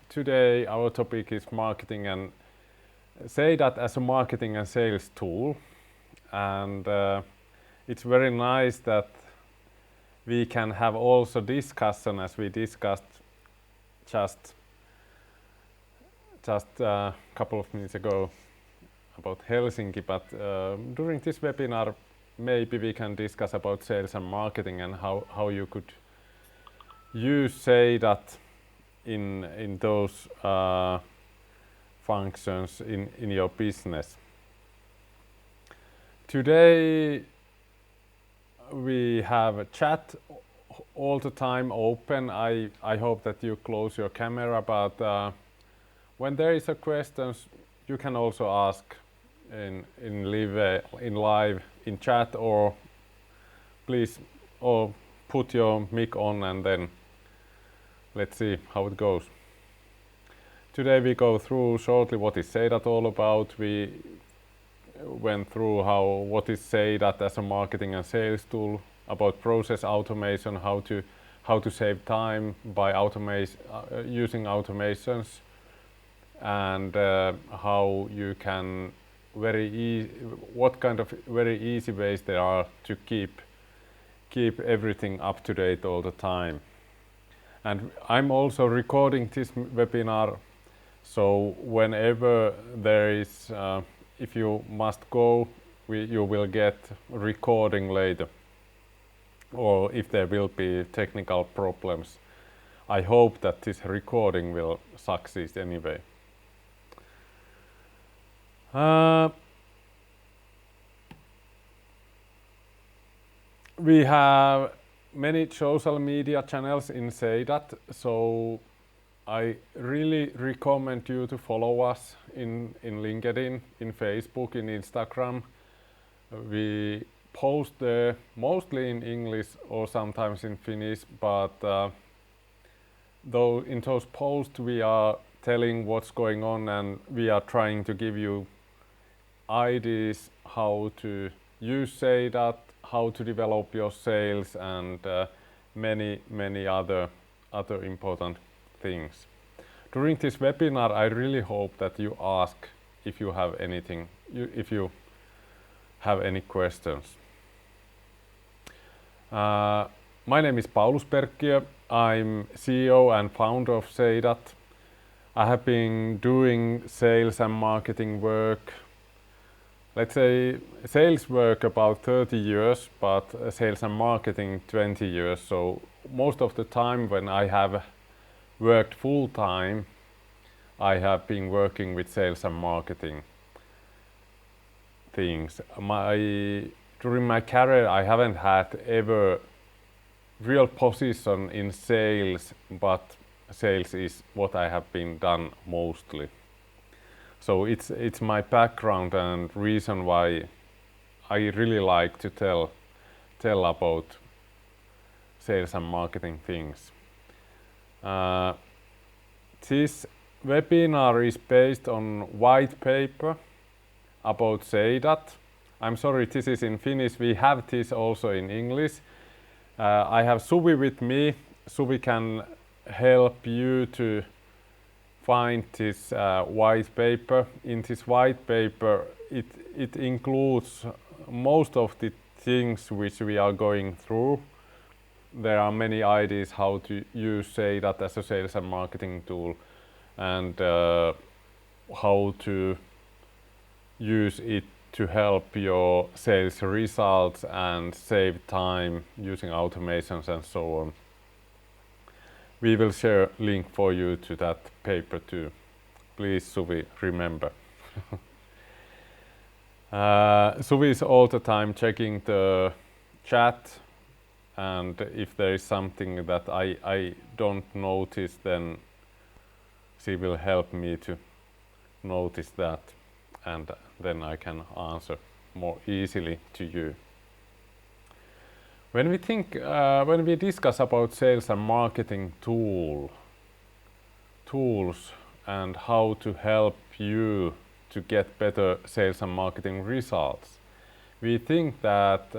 Today our topic is marketing and Seidat as a marketing and sales tool. And it's very nice that we can have also discussion as we discussed just a couple of minutes ago about Helsinki, but during this webinar maybe we can discuss about sales and marketing and how you could use Seidat in those functions in your business. Today we have a chat all the time open. I hope that you close your camera, but when there is a questions you can also ask in live in chat, or please put your mic on and then let's see how it goes. Today we go through shortly what is Seidat all about. We went through what is Seidat as a marketing and sales tool, about process automation, how to save time by using automations, and how you can what kind of very easy ways there are to keep everything up to date all the time. And I'm also recording this webinar, so whenever there is if you must go, you will get recording later, or if there will be technical problems. I hope that this recording will succeed anyway. We have many social media channels in Seidat, so I really recommend you to follow us in LinkedIn, in Facebook, in Instagram. We post there mostly in English or sometimes in Finnish, but though in those posts we are telling what's going on, and we are trying to give you ideas how to use Seidat, how to develop your sales, and many other important things. During this webinar, I really hope that you ask if you have anything, if you have any questions. My name is Paulus Perkkiö. I'm CEO and founder of Seidat. I have been doing sales and marketing work, let's say sales work about 30 years, but sales and marketing 20 years. So most of the time when I have worked full time, I have been working with sales and marketing things. During my career I haven't had ever real position in sales, but sales is what I have been done mostly. So it's my background and reason why I really like to tell about sales and marketing things. This webinar is based on white paper about Seidat. I'm sorry, this is in Finnish. We have this also in English. I have Suvi with me. Suvi can help you to find this white paper. In this white paper, it includes most of the things which we are going through. There are many ideas how to use Seidat as a sales and marketing tool, and how to use it to help your sales results and save time using automations and so on. We will share a link for you to that paper too. Please, Suvi, remember. Suvi is all the time checking the chat, and if there is something that I don't notice, then she will help me to notice that, and then I can answer more easily to you. When we discuss about sales and marketing tools and how to help you to get better sales and marketing results, we think that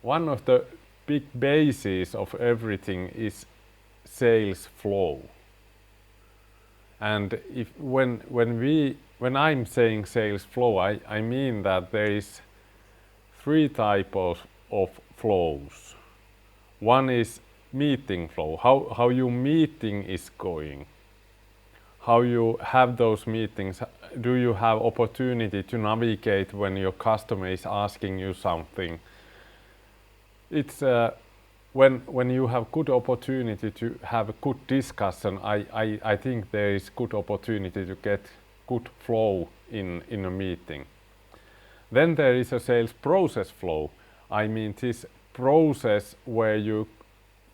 one of the big bases of everything is sales flow. And when I'm saying sales flow, I mean that there is three types of flows. One is meeting flow, how your meeting is going, how you have those meetings. Do you have opportunity to navigate when your customer is asking you something? It's when you have good opportunity to have a good discussion, I think there is good opportunity to get good flow in a meeting. Then there is a sales process flow. I mean this process where you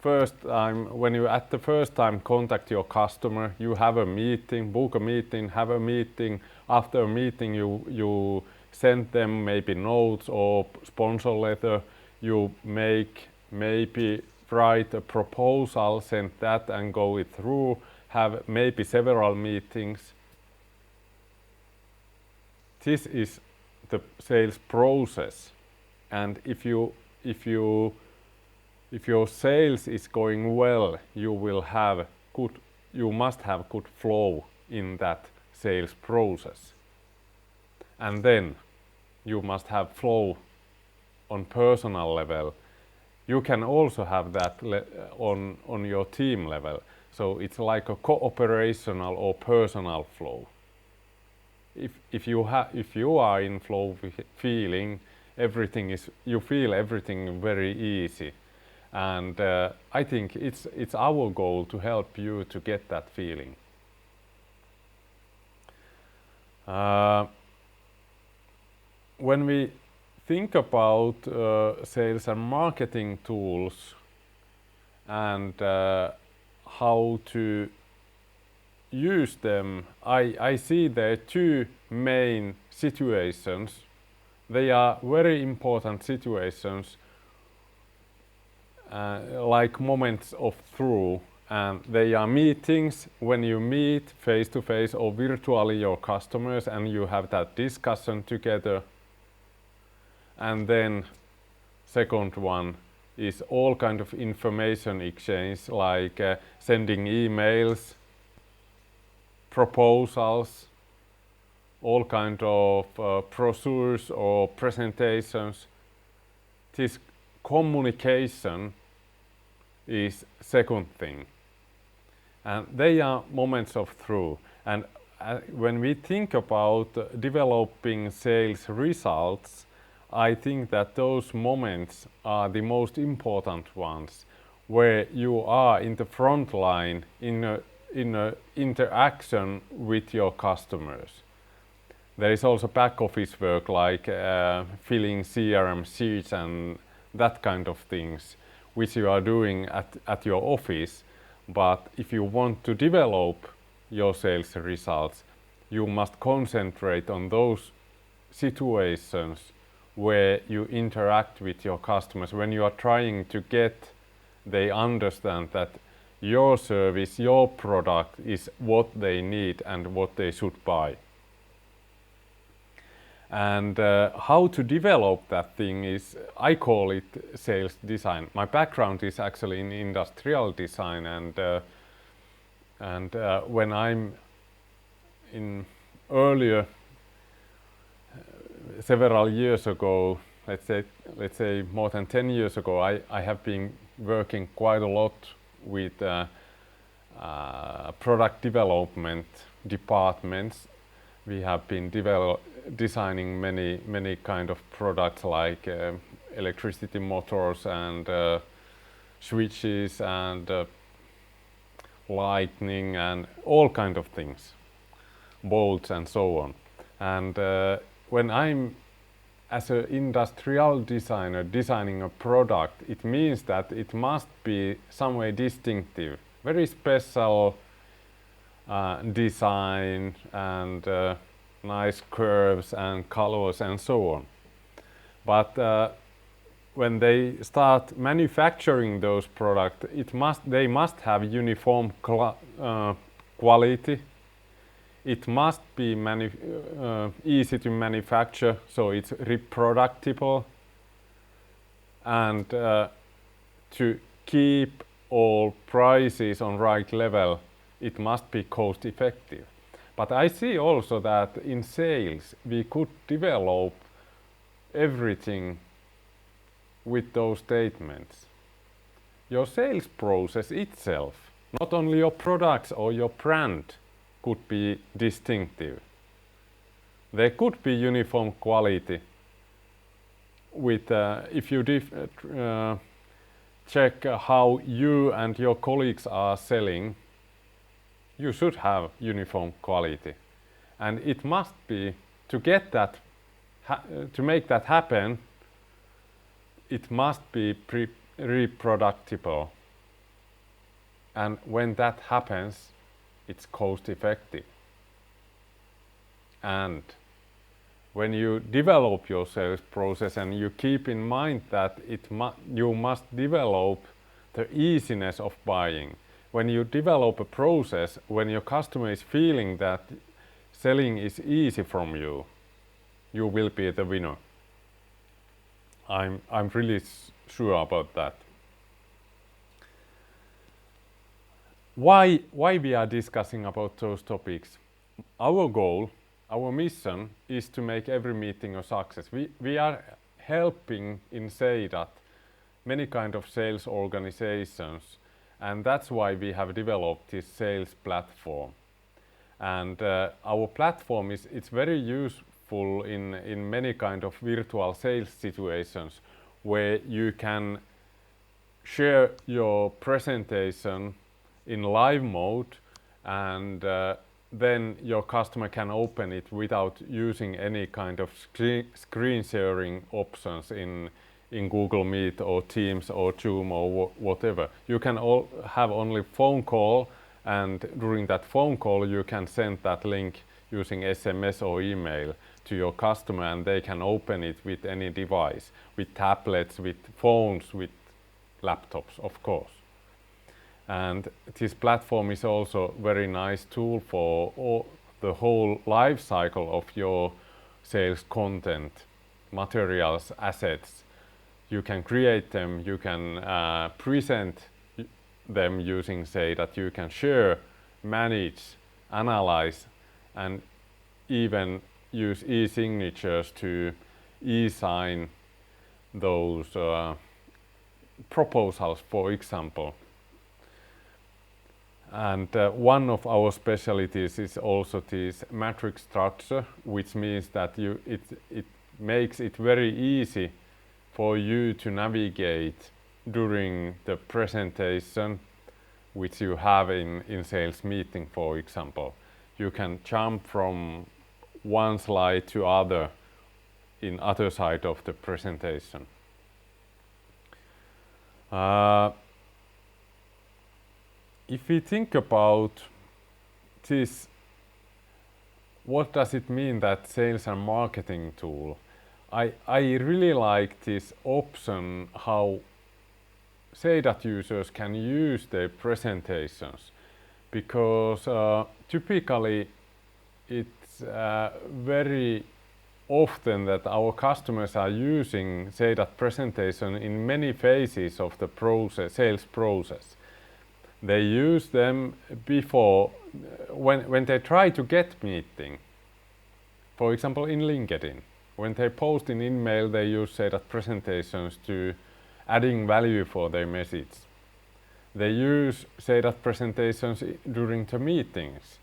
when you at the first time contact your customer, you have a meeting, book a meeting, have a meeting. After a meeting, you send them maybe notes or sponsor letter. You maybe write a proposal, send that and go it through. Have maybe several meetings. This is the sales process, and if your sales is going well, you must have good flow in that sales process. And then you must have flow on personal level. You can also have that on your team level. So it's like a cooperational or personal flow. If you are in flow feeling, you feel everything very easy. And I think it's our goal to help you to get that feeling. When we think about sales and marketing tools and how to use them, I see there are two main situations. They are very important situations, like moments of truth, and they are meetings when you meet face to face or virtually your customers and you have that discussion together. And then second one is all kind of information exchange, like sending emails, proposals, all kind of brochures or presentations. This communication is second thing, and they are moments of truth. And when we think about developing sales results, I think that those moments are the most important ones, where you are in the front line in a interaction with your customers. There is also back office work, like filling CRM sheets and that kind of things, which you are doing at your office. But if you want to develop your sales results, you must concentrate on those situations where you interact with your customers, when you are trying to they understand that your service, your product is what they need and what they should buy. And how to develop that thing is, I call it sales design. My background is actually in industrial design, and when I'm in earlier, several years ago, let's say more than 10 years ago, I have been working quite a lot with product development departments. We have been designing many kind of products, like electricity motors and switches and lightning and all kind of things, bolts and so on. And when I'm as an industrial designer designing a product, it means that it must be some way distinctive, very special design and nice curves and colors and so on. But when they start manufacturing those products, they must have uniform quality. It must be easy to manufacture, so it's reproducible, and to keep all prices on right level, it must be cost effective. But I see also that in sales we could develop everything with those statements. Your sales process itself, not only your products or your brand, could be distinctive. There could be uniform quality with if you check how you and your colleagues are selling, you should have uniform quality, and it must be to get that to make that happen. It must be reproducible, and when that happens, it's cost effective. And when you develop your sales process and you keep in mind that you must develop the easiness of buying. When you develop a process, when your customer is feeling that selling is easy from you, you will be the winner. I'm really sure about that. Why we are discussing about those topics? Our goal, our mission is to make every meeting a success. We are helping in Seidat many kind of sales organizations, and that's why we have developed this sales platform. And our platform it's very useful in many kind of virtual sales situations where you can share your presentation in live mode, and then your customer can open it without using any kind of screen sharing options in Google Meet or Teams or Zoom or whatever. You can have only phone call, and during that phone call you can send that link using SMS or email to your customer, and they can open it with any device, with tablets, with phones, with laptops, of course. And this platform is also a very nice tool for the whole life cycle of your sales content, materials, assets. You can create them, you can present them using Seidat, you can share, manage, analyze, and even use e-signatures to e-sign those proposals, for example. And one of our specialties is also this matrix structure, which means that it makes it very easy for you to navigate during the presentation which you have in sales meeting, for example. You can jump from one slide to other in other side of the presentation. If we think about this, what does it mean that sales and marketing tool? I really like this option how Seidat users can use their presentations, because typically it's very often that our customers are using Seidat presentation in many phases of the process, sales process. They use them before, when they try to get meeting. For example, in LinkedIn, when they post in email, they use Seidat presentations to adding value for their message. They use Seidat presentations during the meetings,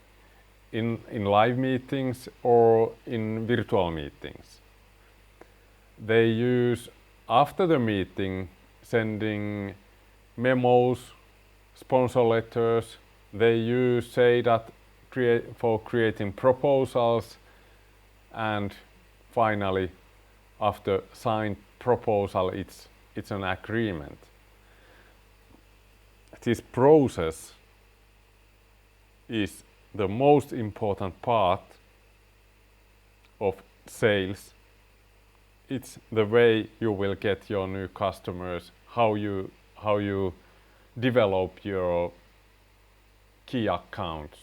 in live meetings or in virtual meetings. They use after the meeting, sending memos, sponsor letters. They use Seidat for creating proposals, and finally, after signed proposal, it's an agreement. This process is the most important part of sales. It's the way you will get your new customers, how you develop your key accounts.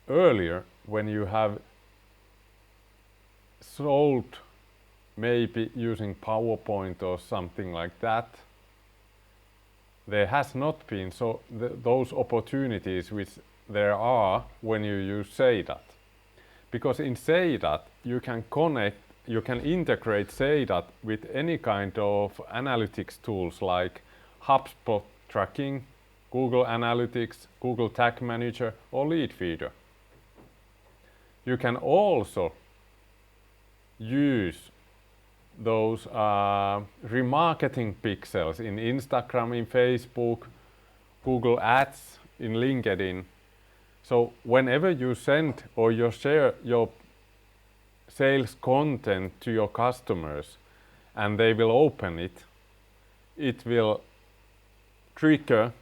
Earlier, when you have sold, maybe using PowerPoint or something like that, there has not been those opportunities which there are when you use Seidat. Because in Seidat you can integrate Seidat with any kind of analytics tools like HubSpot tracking, Google Analytics, Google Tag Manager, or Lead Feeder. You can also use those remarketing pixels in Instagram, in Facebook, Google Ads, in LinkedIn. So whenever you send or you share your sales content to your customers and they will open it, it will trigger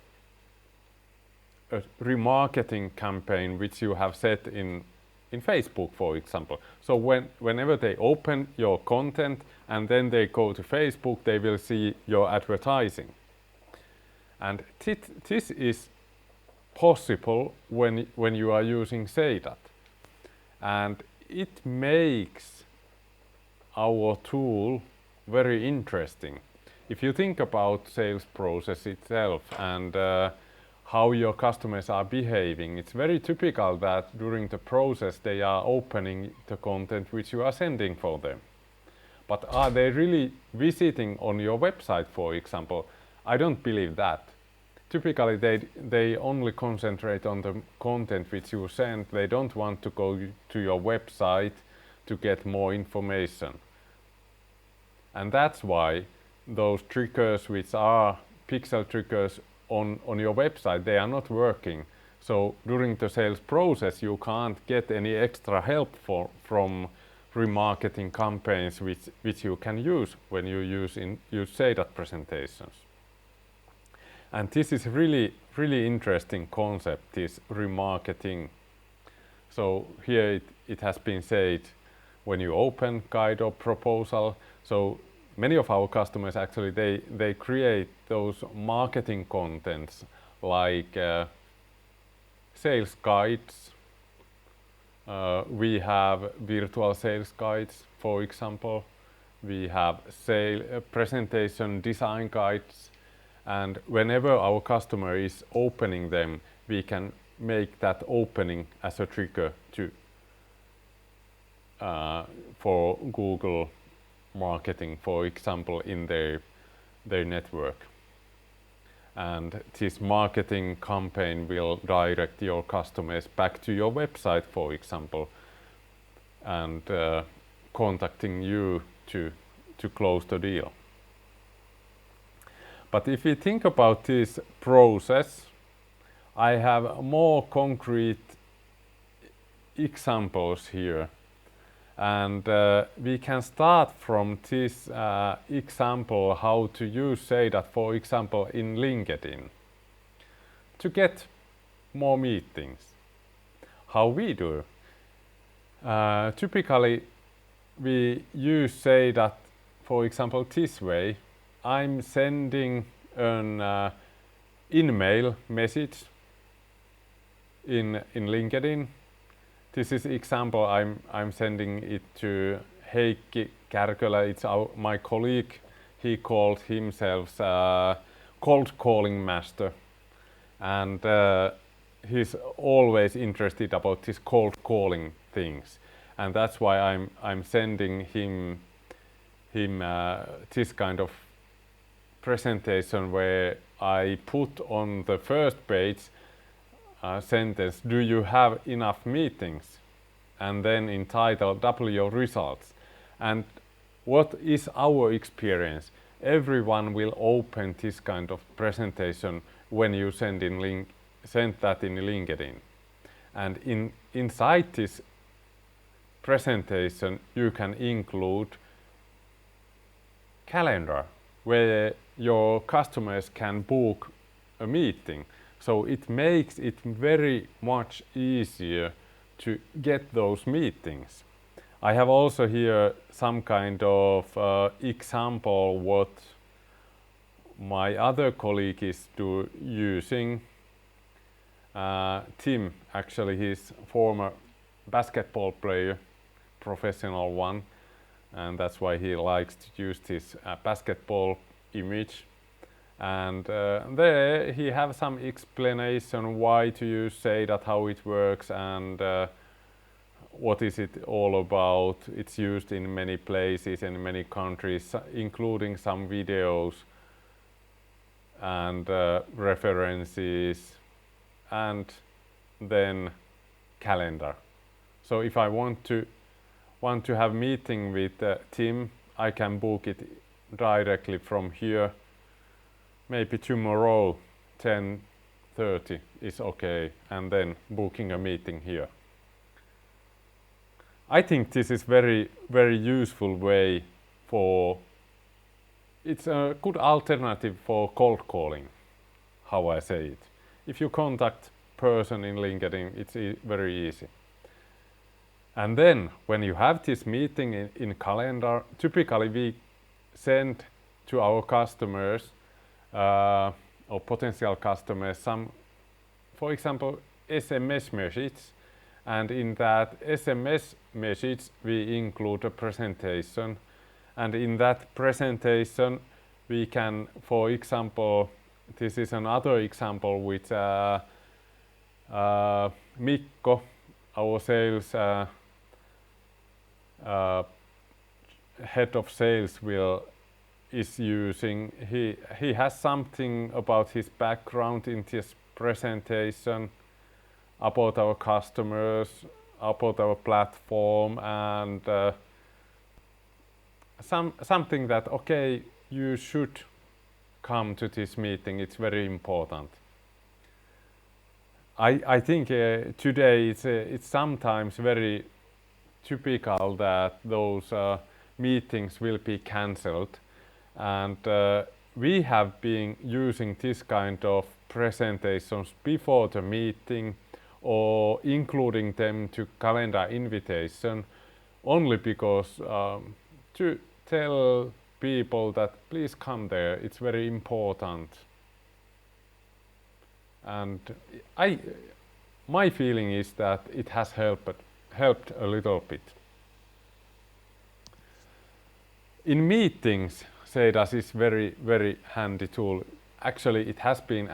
a remarketing campaign which you have set in Facebook, for example. So whenever they open your content and then they go to Facebook, they will see your advertising. And this is possible when you are using Seidat. And it makes our tool very interesting. If you think about sales process itself and how your customers are behaving, it's very typical that during the process they are opening the content which you are sending for them. But are they really visiting on your website, for example? I don't believe that. Typically they only concentrate on the content which you send. They don't want to go to your website to get more information. And that's why those triggers which are pixel triggers on your website, they are not working. So during the sales process you can't get any extra help from remarketing campaigns which you can use when you use Seidat presentations. And this is really interesting concept, this remarketing. So here it has been said when you open guide or proposal. So many of our customers actually they create those marketing contents like sales guides. We have virtual sales guides, for example. We have presentation design guides. And whenever our customer is opening them, we can make that opening as a trigger for Google marketing, for example, in their network. And this marketing campaign will direct your customers back to your website, for example, and contacting you to close the deal. But if we think about this process, I have more concrete examples here. And we can start from this example how to use Seidat, for example, in LinkedIn to get more meetings. How we do? Typically, we use Seidat, for example, this way. I'm sending an in-mail message in LinkedIn. This is example. I'm sending it to Heikki Kärkölä. It's my colleague. He called himself cold calling master, and he's always interested about this cold calling things, and that's why I'm sending him this kind of presentation where I put on the first page sentence, do you have enough meetings? And then in title, double your results. And what is our experience? Everyone will open this kind of presentation when you send that in LinkedIn. And inside this presentation you can include calendar where your customers can book a meeting. So it makes it very much easier to get those meetings. I have also here some kind of example what my other colleague is using. Tim, actually, he's former basketball player, professional one, and that's why he likes to use this basketball image. and there he have some explanation why to use Seidat, how it works, and what is it all about. It's used in many places in many countries, including some videos and references, and then calendar. So if I want to have meeting with Tim, I can book it directly from here. Maybe tomorrow 10:30 is okay, and then booking a meeting here. I think this is very useful way for, it's a good alternative for cold calling, how I say it. If you contact person in LinkedIn, it's very easy. And then when you have this meeting in calendar, typically we send to our customers or potential customers some, for example, SMS message, and in that SMS message we include a presentation, and in that presentation we can, for example, this is another example with Mikko, our sales head of sales is using. He has something about his background in this presentation, about our customers, about our platform, and something that, okay, you should come to this meeting, it's very important. I think today it's sometimes very typical that those meetings will be cancelled, and we have been using this kind of presentations before the meeting or including them to calendar invitation only because to tell people that please come there, it's very important. And my feeling is that it has helped a little bit. In meetings, Seidat is very handy tool. Actually, it has been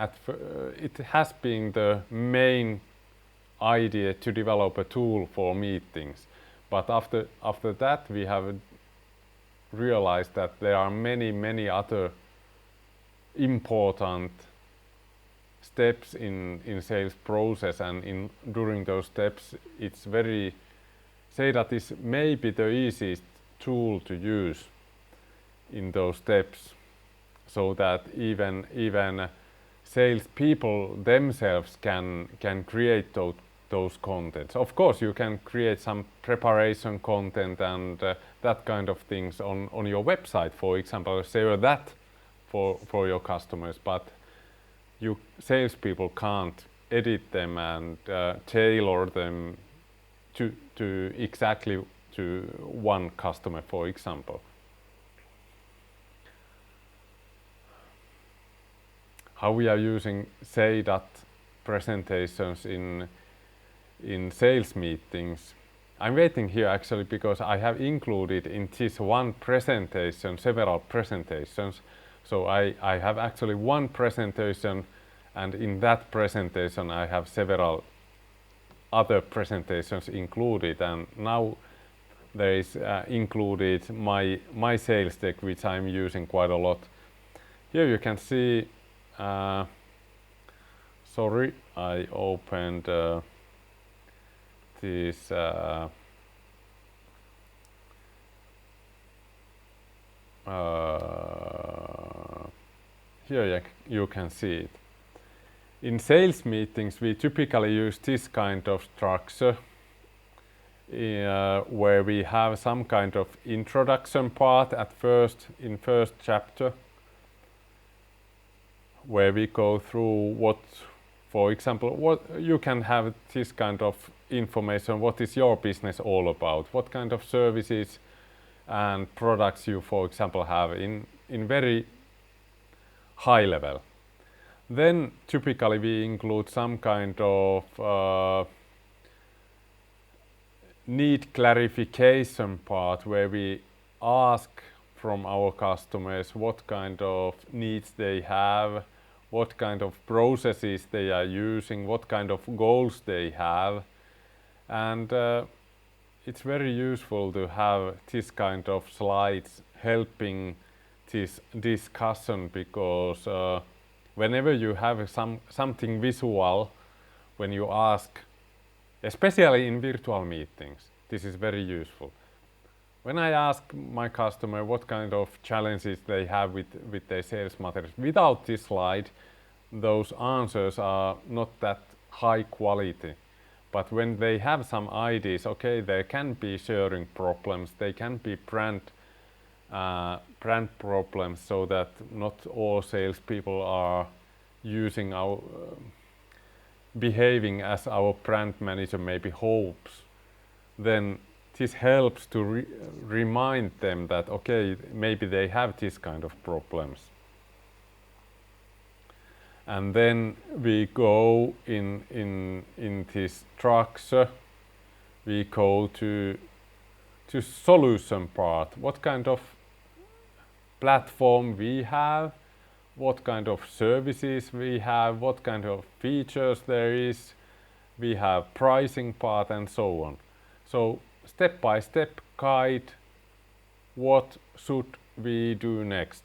the main idea to develop a tool for meetings. But after that, we have realized that there are many other important steps in sales process, and during those steps it's Seidat is maybe the easiest tool to use in those steps, so that even sales people themselves can create those contents. Of course you can create some preparation content and that kind of things on your website, for example, share that for your customers, but you salespeople can't edit them and tailor them to exactly to one customer, for example. How we are using Seidat presentations in sales meetings. I'm waiting here actually because I have included in this one presentation several presentations. So I have actually one presentation, and in that presentation I have several other presentations included, and now there is included my sales deck, which I'm using quite a lot. Here you can see, sorry, I opened this here you can see it. In sales meetings we typically use this kind of structure where we have some kind of introduction part at first, in first chapter, where we go through what, for example, what you can have this kind of information, what is your business all about, what kind of services and products you, for example, have in very high level. Then typically we include some kind of need clarification part where we ask from our customers, what kind of needs they have, what kind of processes they are using, what kind of goals they have. And it's very useful to have this kind of slides helping this discussion, because whenever you have something visual, when you ask, especially in virtual meetings, this is very useful. When I ask my customer what kind of challenges they have with their sales materials, without this slide, those answers are not that high quality. But when they have some ideas, okay, there can be sharing problems, they can be brand problems, so that not all salespeople are using our behaving as our brand manager maybe hopes. Then this helps to remind them that okay, maybe they have this kind of problems. And then we go in this structure, we go to solution part. What kind of platform we have, what kind of services we have, what kind of features there is, we have pricing part and so on. So step-by-step guide, what should we do next?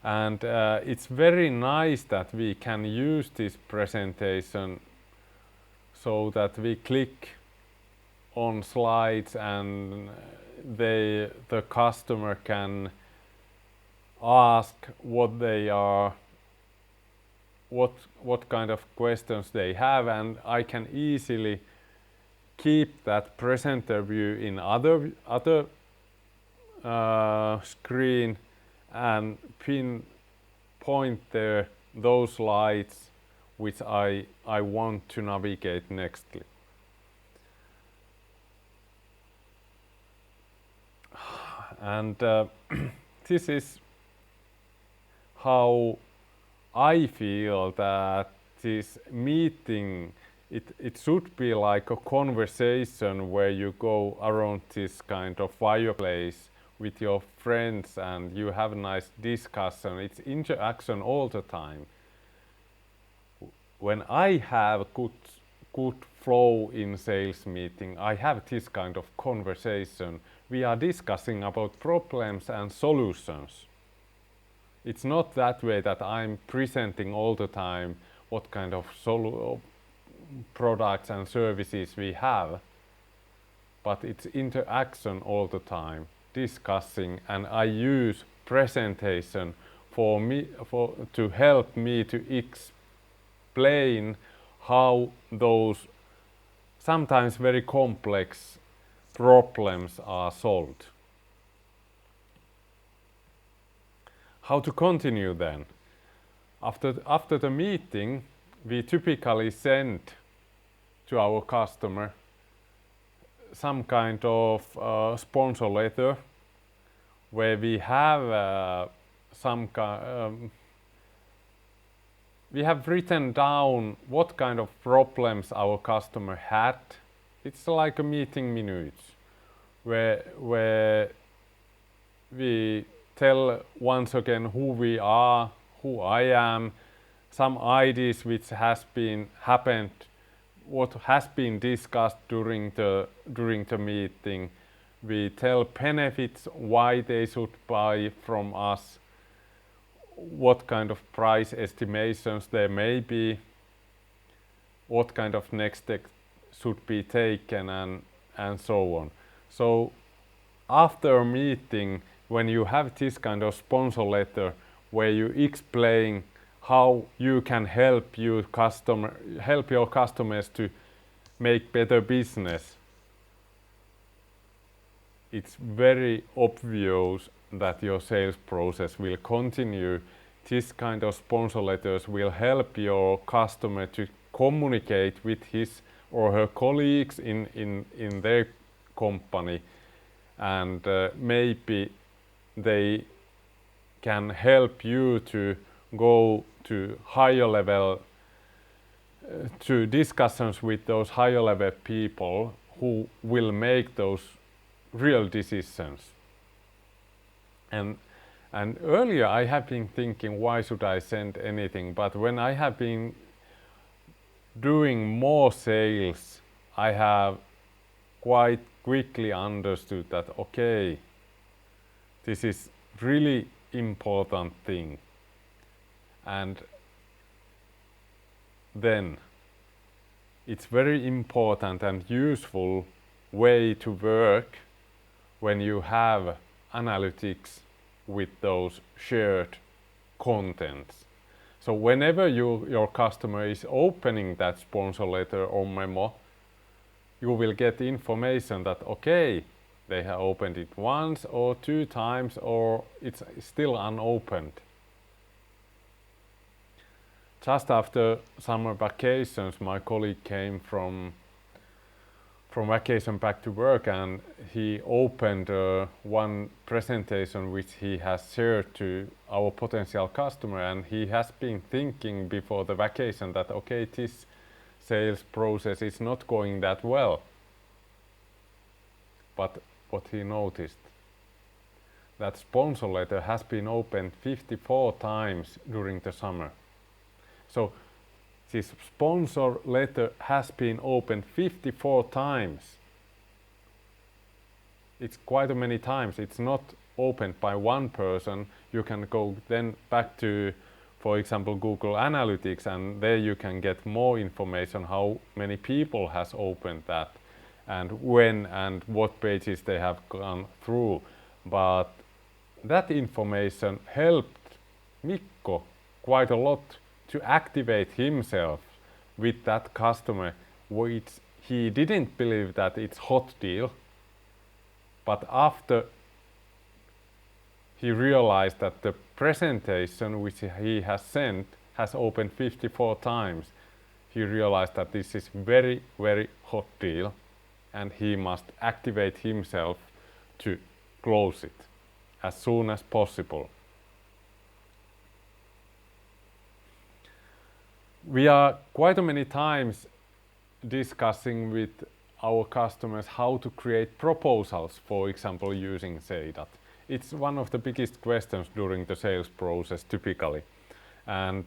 And it's very nice that we can use this presentation so that we click on slides and the customer can ask what they are, what kind of questions they have, and I can easily keep that presenter view in other screen and point there those slides which I want to navigate nextly. And this is how I feel that this meeting, it should be like a conversation where you go around this kind of fireplace with your friends and you have a nice discussion. It's interaction all the time. When I have good flow in sales meeting, I have this kind of conversation. We are discussing about problems and solutions. It's not that way that I'm presenting all the time what kind of products and services we have, but it's interaction all the time, discussing, and I use presentation to help me to explain how those sometimes very complex problems are solved. How to continue then? After the meeting, we typically send to our customer some kind of sponsor letter where we have we have written down what kind of problems our customer had. It's like a meeting minutes where we tell once again who we are, who I am, some ideas which has been happened, what has been discussed during the meeting. We tell benefits, why they should buy from us, what kind of price estimations there may be, what kind of next steps should be taken, and so on. So after a meeting, when you have this kind of sponsor letter where you explain how you can help your customers to make better business, it's very obvious that your sales process will continue. This kind of sponsor letters will help your customer to communicate with his or her colleagues in their company, and maybe they can help you to go to higher level, to discussions with those higher level people who will make those real decisions. And earlier I have been thinking, why should I send anything? But when I have been doing more sales, I have quite quickly understood that, okay, this is really important thing. And then it's very important and useful way to work when you have analytics with those shared contents. So whenever your customer is opening that sponsor letter or memo, you will get information that, okay, they have opened it once or 2 times, or it's still unopened. Just after summer vacations, my colleague came from vacation back to work, and he opened one presentation which he has shared to our potential customer, and he has been thinking before the vacation that, okay, this sales process is not going that well. But what he noticed, that sponsor letter has been opened 54 times during the summer. So this sponsor letter has been opened 54 times. It's quite many times. It's not opened by one person. You can go then back to, for example, Google Analytics, and there you can get more information how many people has opened that and when and what pages they have gone through. But that information helped Mikko quite a lot to activate himself with that customer, which he didn't believe that it's hot deal. But after he realized that the presentation which he has sent has opened 54 times, he realized that this is very, very hot deal, and he must activate himself to close it as soon as possible. We are quite many times discussing with our customers how to create proposals, for example, using Seidat. It's one of the biggest questions during the sales process typically. And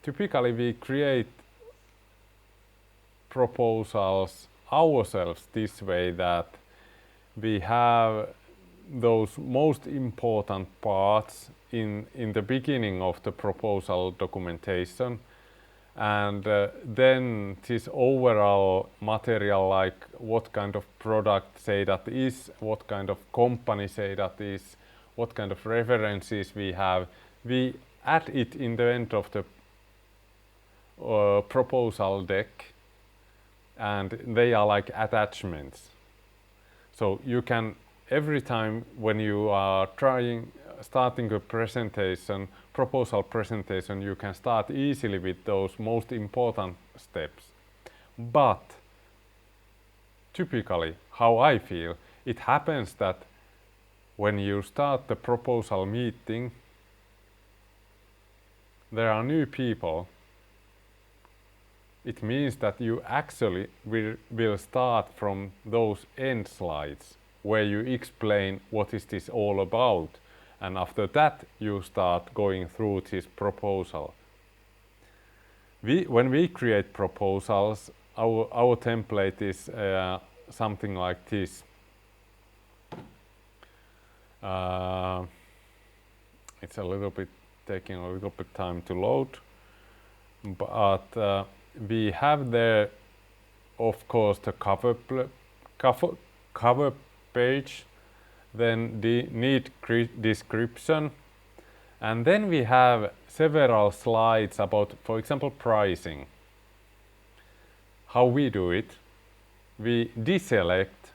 typically we create proposals ourselves this way, that we have those most important parts in the beginning of the proposal documentation, and then this overall material, like what kind of product Seidat is, what kind of company Seidat is, what kind of references we have, we add it in the end of the proposal deck, and they are like attachments. So you can, every time when you are starting a presentation, proposal presentation, you can start easily with those most important steps. But typically, how I feel, it happens that when you start the proposal meeting, there are new people. It means that you actually will start from those end slides where you explain what is this all about, and after that you start going through this proposal. When we create proposals, our template is something like this. It's taking a little bit time to load, but we have there, of course, the cover page, then the need description, and then we have several slides about, for example, pricing. How we do it, we deselect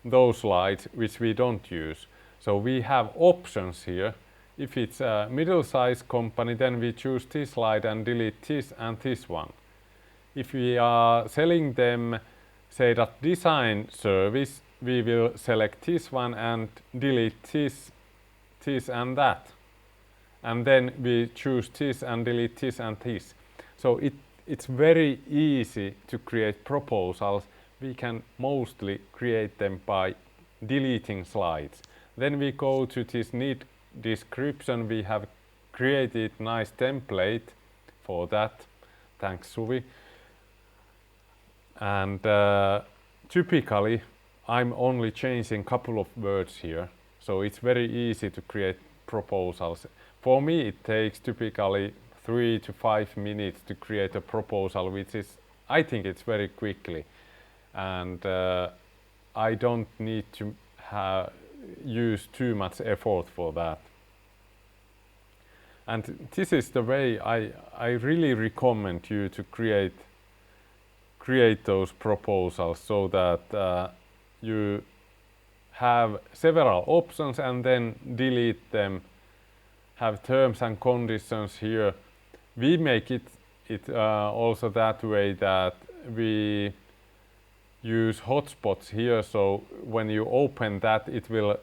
those slides which we don't use. So we have options here. If it's a middle-sized company, then we choose this slide and delete this and this one. If we are selling them, say, that design service, we will select this one and delete this and that. And then we choose this and delete this and this. So it's very easy to create proposals we can mostly create them by deleting slides. Then we go to this need description. We have created nice template for that. Thanks, Suvi. And typically I'm only changing a couple of words here, so it's very easy to create proposals. For me it takes typically 3 to 5 minutes to create a proposal, which is, I think it's very quickly, and I don't need to use too much effort for that. And this is the way I really recommend you to create those proposals, so that you have several options and then delete them, have terms and conditions here. We make it also that way that we use hotspots here, so when you open that it will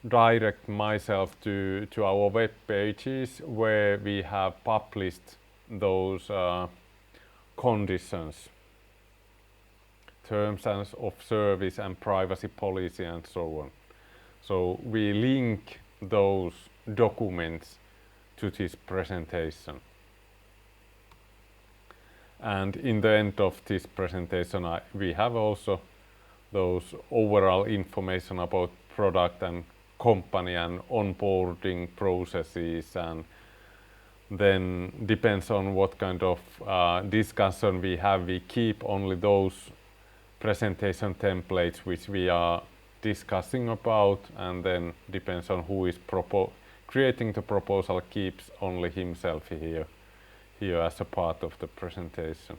direct myself to our web pages where we have published those conditions, terms of service and privacy policy and so on. So we link those documents to this presentation. And in the end of this presentation we have also those overall information about product and company and onboarding processes, and then depends on what kind of discussion we have, we keep only those presentation templates which we are discussing about, and then depends on who is creating the proposal, keeps only himself here as a part of the presentation.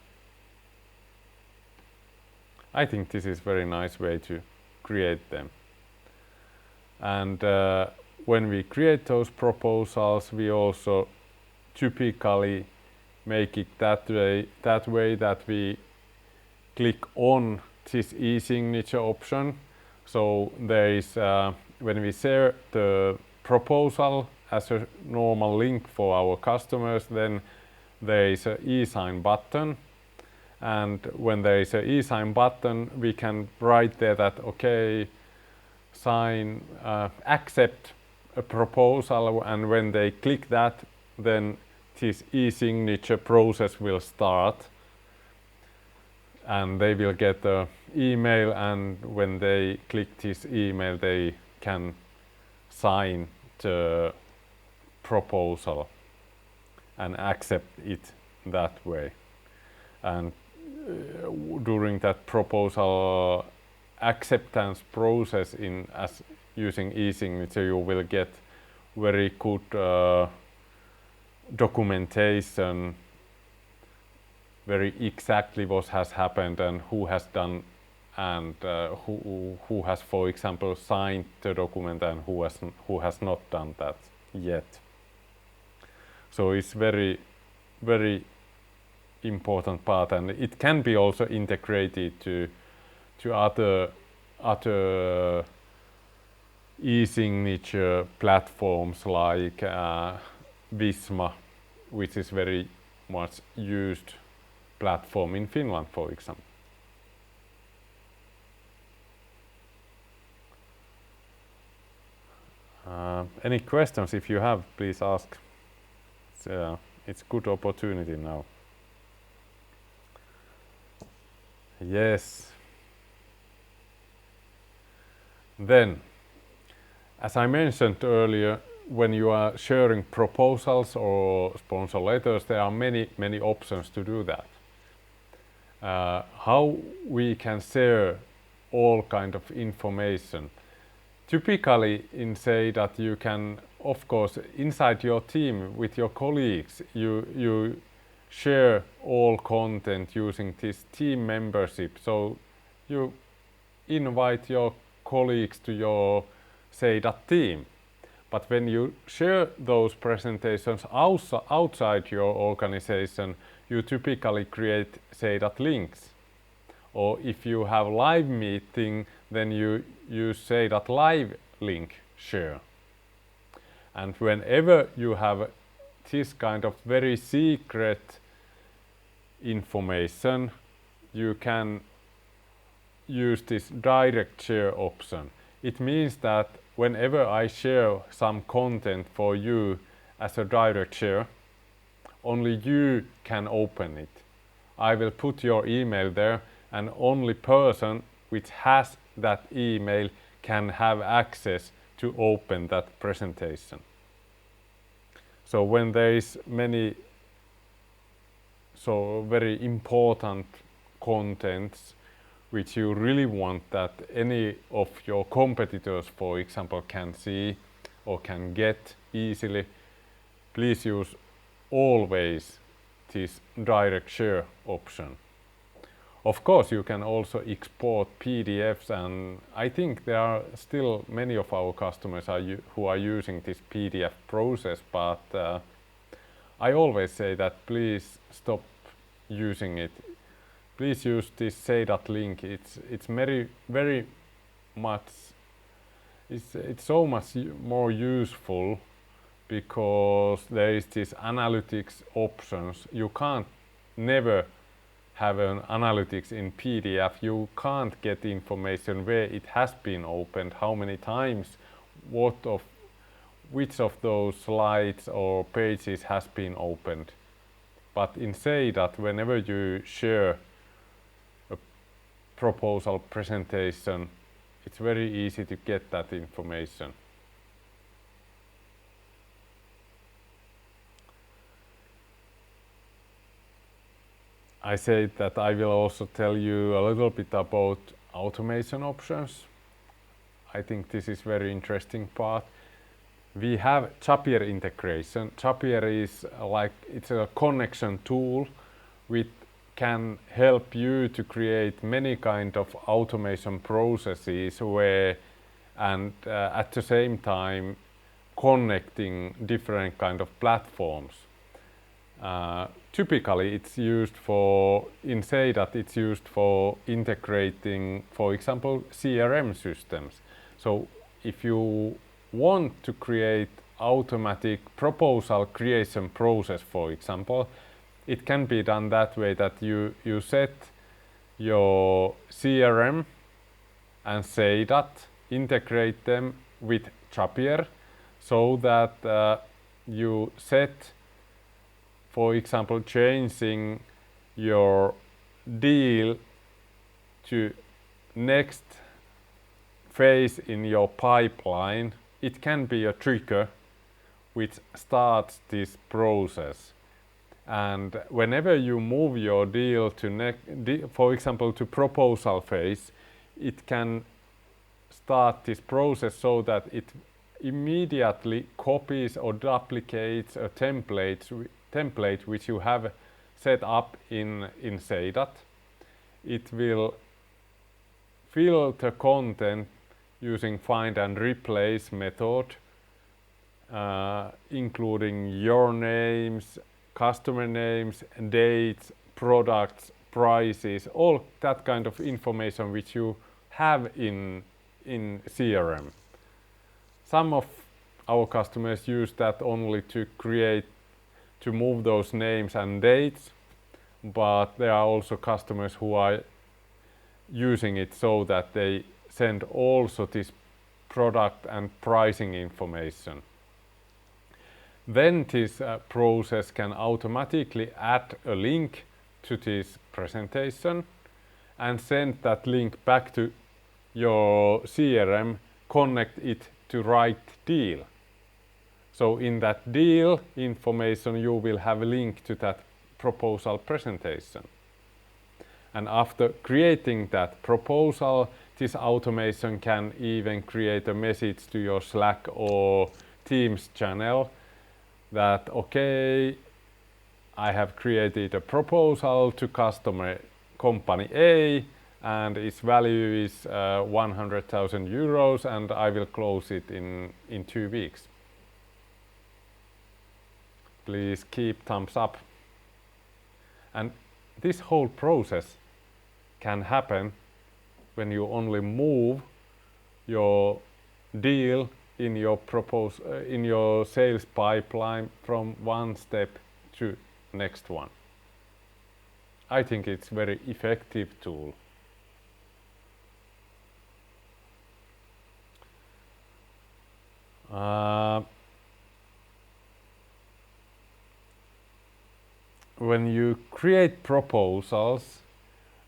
I think this is very nice way to create them. And when we create those proposals, we also typically make it that way that we click on this e-signature option. So there is, when we share the proposal as a normal link for our customers, then there is an e-sign button. And when there is an e-sign button, we can write there that, okay, sign, accept a proposal, and when they click that, then this e-signature process will start. And they will get an email, and when they click this email, they can sign the proposal and accept it that way. And during that proposal acceptance process as using e-signature, you will get very good documentation, very exactly what has happened and who has done, and who has, for example, signed the document and who has not done that yet. So it's very, very important part, and it can be also integrated to other e-signature platforms like Visma, which is very much used platform in Finland, for example. Any questions? If you have, please ask. It's good opportunity now. Yes. Then, as I mentioned earlier, when you are sharing proposals or sponsor letters, there are many options to do that. How we can share all kind of information. Typically in Seidat you can, of course, inside your team with your colleagues, you share all content using this team membership. So you invite your colleagues to your Seidat team. But when you share those presentations outside your organization, you typically create Seidat links. Or if you have live meeting, then you use Seidat live link share. And whenever you have this kind of very secret information, you can use this direct share option. It means that whenever I share some content for you as a direct share, only you can open it. I will put your email there, and only person which has that email can have access to open that presentation. So when there is many very important contents which you really want that any of your competitors, for example, can see or can get easily, please use always this direct share option. Of course, you can also export PDFs, and I think there are still many of our customers who are using this PDF process, but I always say that please stop using it. Please use this Seidat link. It's very much. It's so much more useful because there is this analytics options. You can't never have an analytics in PDF. You can't get information where it has been opened, how many times, which of those slides or pages has been opened. But in Seidat, whenever you share a proposal presentation, it's very easy to get that information. I said that I will also tell you a little bit about automation options. I think this is very interesting part. We have Zapier integration. Zapier is it's a connection tool which can help you to create many kind of automation processes at the same time connecting different kind of platforms. Typically it's used in Seidat it's used for integrating, for example, CRM systems. So if you want to create automatic proposal creation process, for example, it can be done that way, that you set your CRM and Seidat, integrate them with Zapier, so that you set, for example, changing your deal to next phase in your pipeline. It can be a trigger which starts this process. And whenever you move your deal to for example, to proposal phase, it can start this process so that it immediately copies or duplicates a template which you have set up in Seidat. It will filter content using find and replace method, including your names, customer names, dates, products, prices, all that kind of information which you have in CRM. Some of our customers use that only to move those names and dates, but there are also customers who are using it so that they send also this product and pricing information. Then this process can automatically add a link to this presentation and send that link back to your CRM, connect it to right deal. So in that deal information you will have a link to that proposal presentation. And after creating that proposal, this automation can even create a message to your Slack or Teams channel that, okay, I have created a proposal to customer company A and its value is 100,000 euros and I will close it in 2 weeks. Please keep thumbs up. And this whole process can happen when you only move your deal in your sales pipeline from one step to next one. I think it's very effective tool. When you create proposals,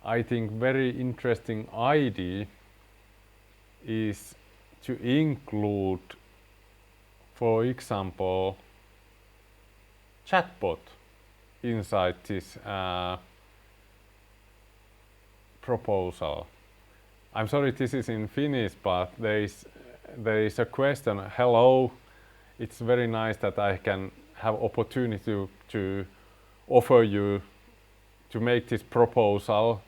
I think very interesting idea is to include, for example, Chatbot inside this proposal. I'm sorry, this is in Finnish, but there is a question. Hello, it's very nice that I can have opportunity to offer you to make this proposal.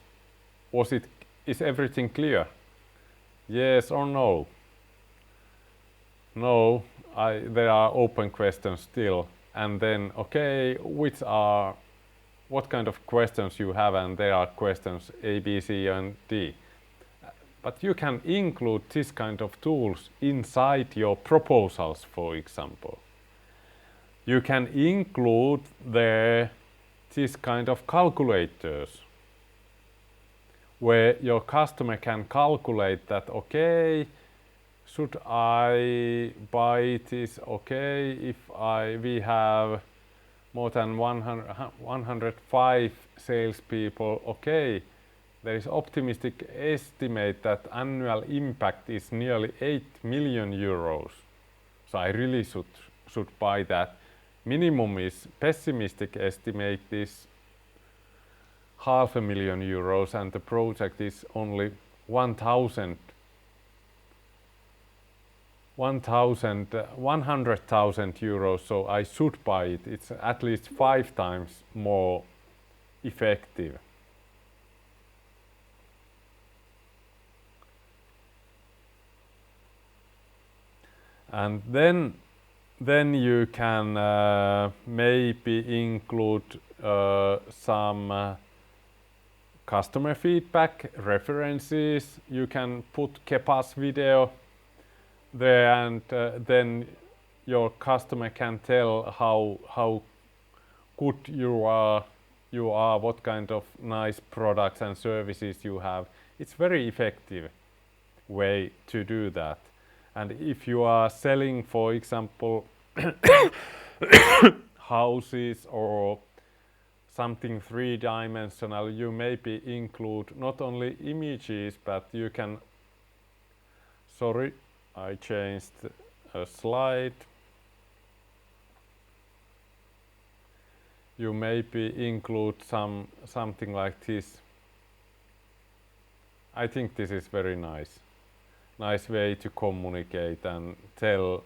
Is everything clear? Yes or no? No, there are open questions still. And then, okay, what kind of questions you have, and there are questions A, B, C, and D. But you can include this kind of tools inside your proposals, for example. You can include this kind of calculators where your customer can calculate that, okay, should I buy this? Okay, if we have more than 105 salespeople, okay, there is optimistic estimate that annual impact is nearly 8 million euros. So I really should buy that. Minimum is pessimistic estimate is €500,000 euros, and the project is only 100,000 euros, so I should buy it. It's at least 5 times more effective. And then you can maybe include some customer feedback, references. You can put Kepa's video there, and then your customer can tell how good you are, what kind of nice products and services you have. It's very effective way to do that. And if you are selling, for example, houses or something three-dimensional, you maybe include not only images, but you can, sorry, I changed a slide. You maybe include something like this. I think this is very nice way to communicate and tell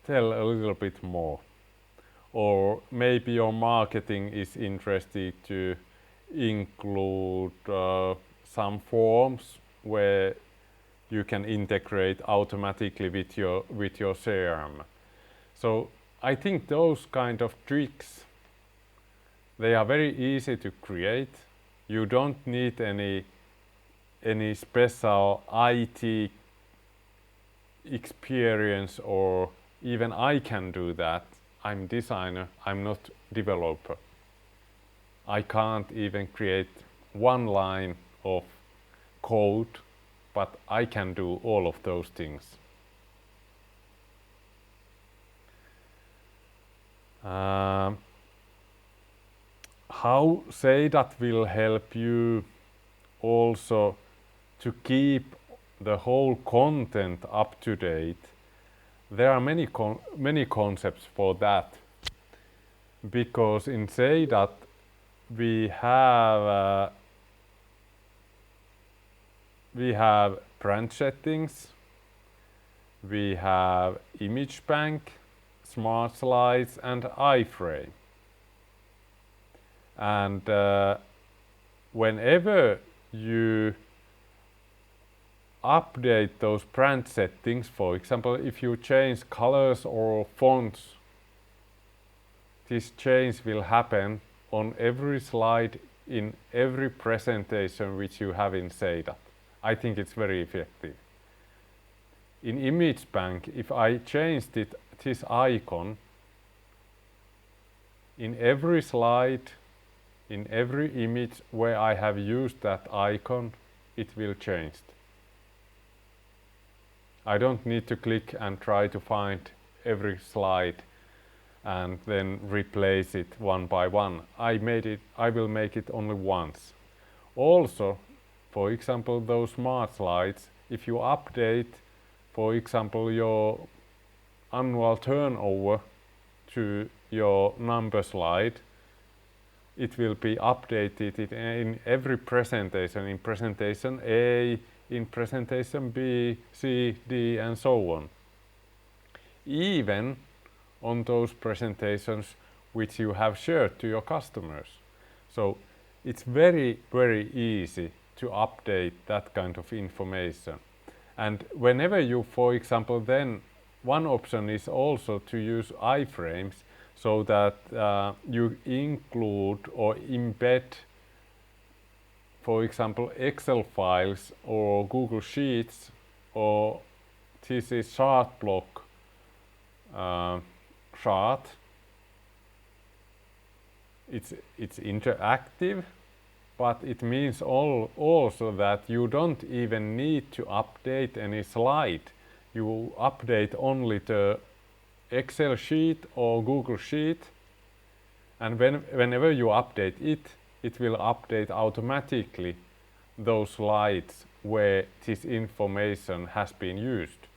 a little bit more. Or maybe your marketing is interested to include some forms where you can integrate automatically with your CRM. So I think those kind of tricks, they are very easy to create. You don't need any special IT experience, or even I can do that. I'm designer, I'm not developer. I can't even create one line of code, but I can do all of those things. How Seidat will help you also to keep the whole content up to date. There are many concepts for that, because in Seidat we have branch settings, we have image bank, smart slides, and iframe. And whenever you update those brand settings, for example, if you change colors or fonts, this change will happen on every slide in every presentation which you have in Seidat. I think it's very effective. In image bank, if I changed this icon, in every slide, in every image where I have used that icon, it will change. I don't need to click and try to find every slide and then replace it one by one. I will make it only once. Also, for example, those smart slides, if you update, for example, your annual turnover to your number slide, it will be updated in every presentation, in presentation A, in presentation B, C, D, and so on. Even on those presentations which you have shared to your customers. So it's very, very easy to update that kind of information. And whenever you, for example, then one option is also to use iframes so that you include or embed, for example, Excel files or Google Sheets, or this is chart block chart. It's interactive, but it means also that you don't even need to update any slide. You update only the Excel sheet or Google sheet, and whenever you update it, it will update automatically those slides where this information has been used.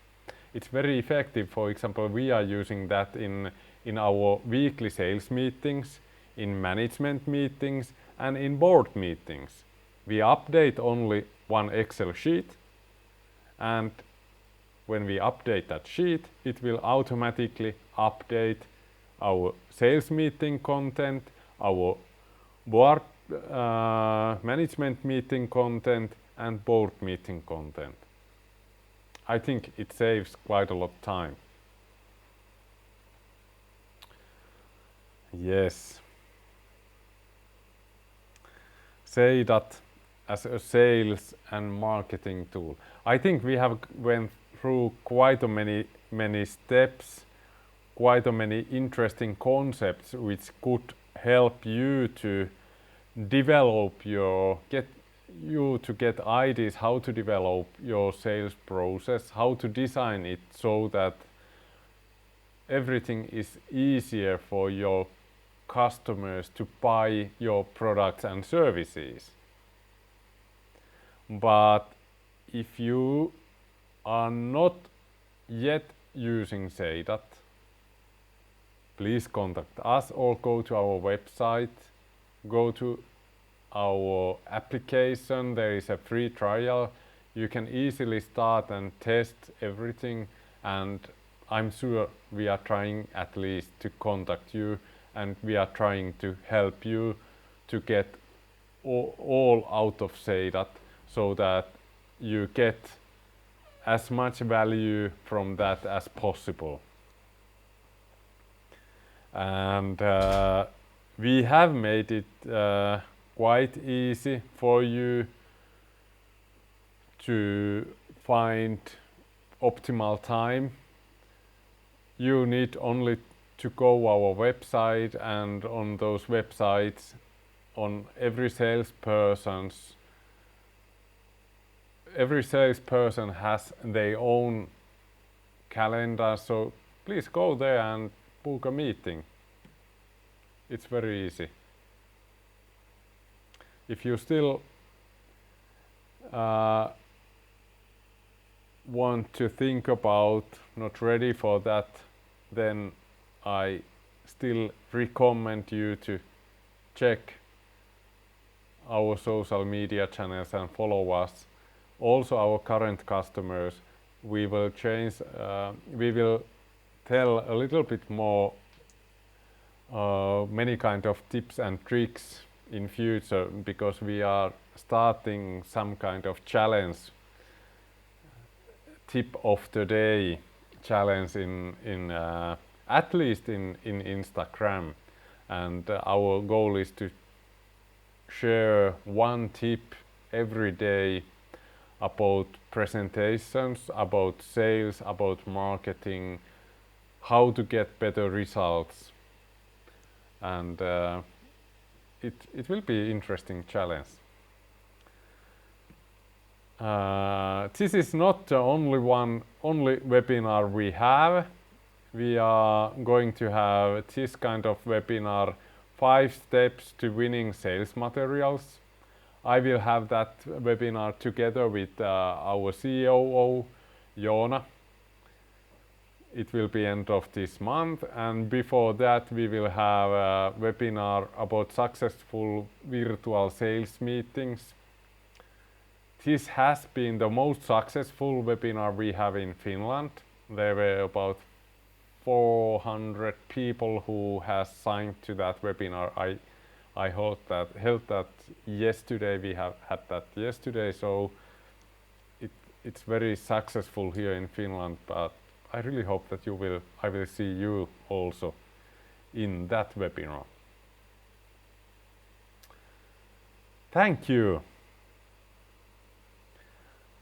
It's very effective. For example, we are using that in our weekly sales meetings, in management meetings, and in board meetings. We update only one Excel sheet, and when we update that sheet, it will automatically update our sales meeting content, our board management meeting content, and board meeting content. I think it saves quite a lot of time. Yes. Seidat as a sales and marketing tool. I think we have went through quite a many steps, quite a many interesting concepts which could help you to develop get ideas how to develop your sales process, how to design it so that everything is easier for your customers to buy your products and services. But if you are not yet using Seidat, please contact us or go to our website, go to our application. There is a free trial. You can easily start and test everything, and I'm sure we are trying at least to contact you, and we are trying to help you to get all out of Seidat so that you get as much value from that as possible. And we have made it quite easy for you to find optimal time. You need only to go our website, and on those websites, on every salesperson has their own calendar, so please go there and book a meeting. It's very easy. If you still want to think about, not ready for that, then I still recommend you to check our social media channels and follow us. Also our current customers, we will tell a little bit more many kind of tips and tricks in future, because we are starting some kind of challenge, tip of the day challenge in at least in Instagram, and our goal is to share one tip every day about presentations, about sales, about marketing, how to get better results, and it will be interesting challenge. This is not the only webinar we have. we are going to have this kind of webinar, 5 steps to winning sales materials. I will have that webinar together with our COO, Joona. It will be end of this month, and before that we will have a webinar about successful virtual sales meetings. This has been the most successful webinar we have in Finland. There were about 400 people who has signed to that webinar. I held that yesterday. We have had that yesterday, so it's very successful here in Finland. But I really hope that I will see you also in that webinar. Thank you.